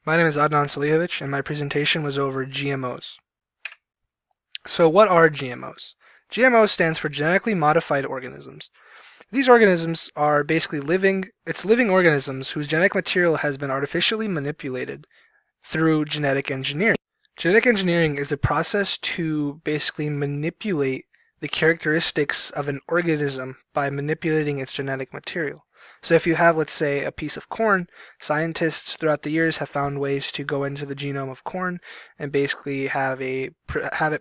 My name is Adnan Salihovic, and my presentation was over GMOs. So what are GMOs? GMO stands for genetically modified organisms. These organisms are basically living organisms whose genetic material has been artificially manipulated through genetic engineering. Genetic engineering is a process to basically manipulate the characteristics of an organism by manipulating its genetic material. So if you have, let's say, a piece of corn, scientists throughout the years have found ways to go into the genome of corn and basically have it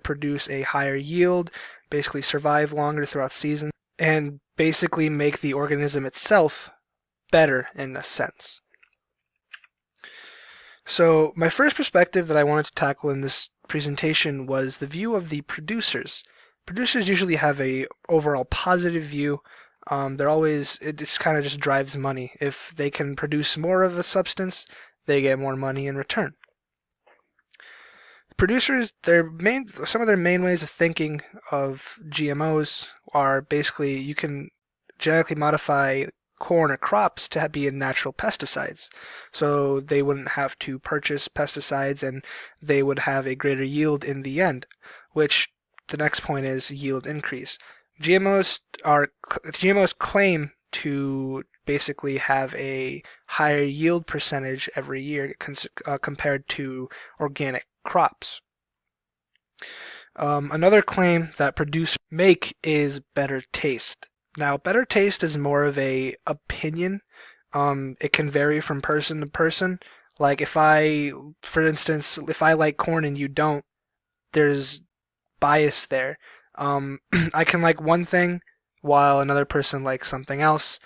produce a higher yield, basically survive longer throughout seasons, and basically make the organism itself better in a sense. So my first perspective that I wanted to tackle in this presentation was the view of the producers. Producers usually have a overall positive view. It just kind of just drives money. If they can produce more of a substance, they get more money in return. Producers, some of their main ways of thinking of GMOs are basically you can genetically modify corn or crops to be in natural pesticides. So they wouldn't have to purchase pesticides and they would have a greater yield in the end, which the next point is yield increase. GMOs claim to basically have a higher yield percentage every year compared to organic crops. Another claim that producers make is better taste. Now, better taste is more of a opinion. It can vary from person to person. Like for instance, if I like corn and you don't, there's bias there. I can like one thing while another person likes something else,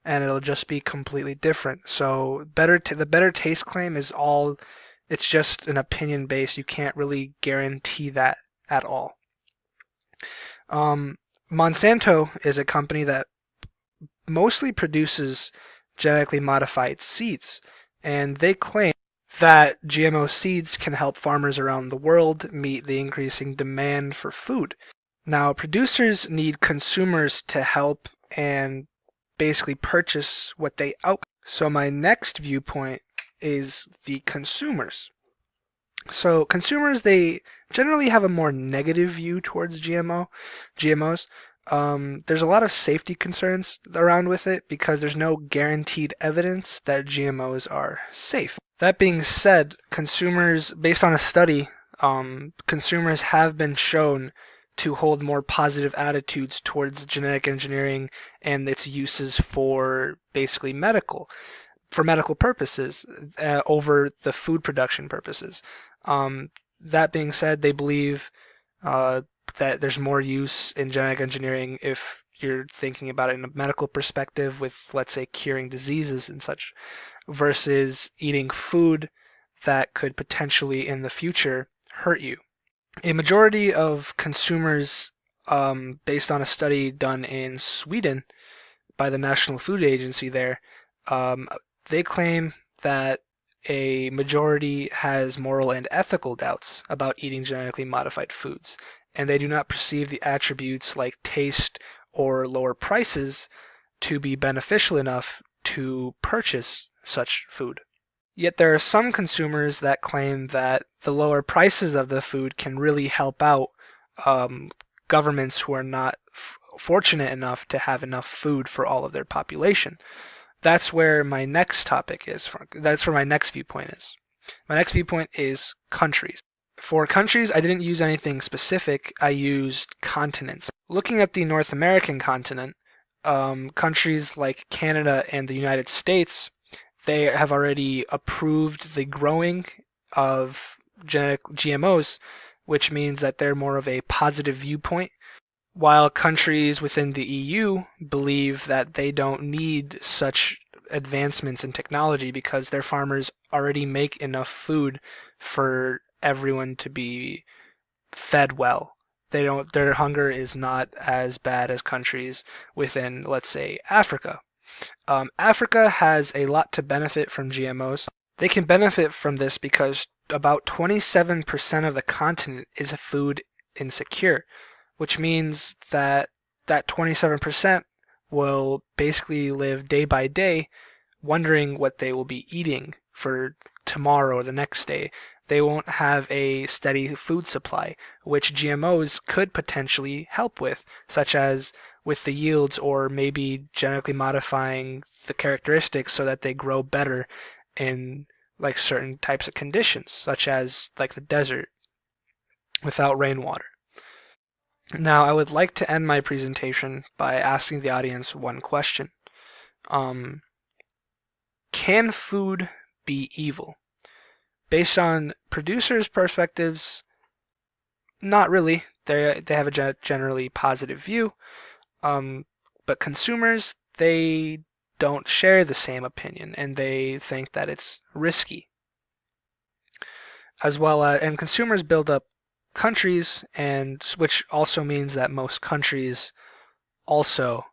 and it'll just be completely different. So the better taste claim it's just an opinion based. You can't really guarantee that at all. Monsanto is a company that mostly produces genetically modified seeds, and they claim that GMO seeds can help farmers around the world meet the increasing demand for food. Now, producers need consumers to help and basically purchase what they output. So my next viewpoint is the consumers. So consumers, they generally have a more negative view towards GMOs. There's a lot of safety concerns around with it because there's no guaranteed evidence that GMOs are safe. That being said, based on a study, consumers have been shown to hold more positive attitudes towards genetic engineering and its uses for basically for medical purposes over the food production purposes. That being said, they believe that there's more use in genetic engineering if you're thinking about it in a medical perspective with, let's say, curing diseases and such, versus eating food that could potentially in the future hurt you. A majority of consumers, based on a study done in Sweden by the National Food Agency there, they claim that a majority has moral and ethical doubts about eating genetically modified foods, and they do not perceive the attributes like taste or lower prices to be beneficial enough to purchase such food. Yet there are some consumers that claim that the lower prices of the food can really help out governments who are not fortunate enough to have enough food for all of their population. That's where my next topic is. That's where my next viewpoint is. My next viewpoint is countries. For countries, I didn't use anything specific. I used continents. Looking at the North American continent, countries like Canada and the United States, they have already approved the growing of genetic GMOs, which means that they're more of a positive viewpoint, while countries within the EU believe that they don't need such advancements in technology because their farmers already make enough food for everyone to be fed well. Their hunger is not as bad as countries within, let's say, Africa. Africa has a lot to benefit from GMOs. They can benefit from this because about 27% of the continent is food insecure, which means that 27% will basically live day by day wondering what they will be eating for tomorrow or the next day. They won't have a steady food supply, which GMOs could potentially help with, such as with the yields or maybe genetically modifying the characteristics so that they grow better in like certain types of conditions, such as like the desert without rainwater. Now, I would like to end my presentation by asking the audience one question. Um, can food be evil? Based on producers' perspectives, not really. They have a generally positive view. But consumers, they don't share the same opinion, and they think that it's risky. As well as, and consumers build up countries, and which also means that most countries also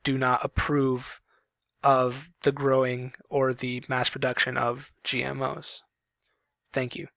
do not approve of the growing or the mass production of GMOs. Thank you.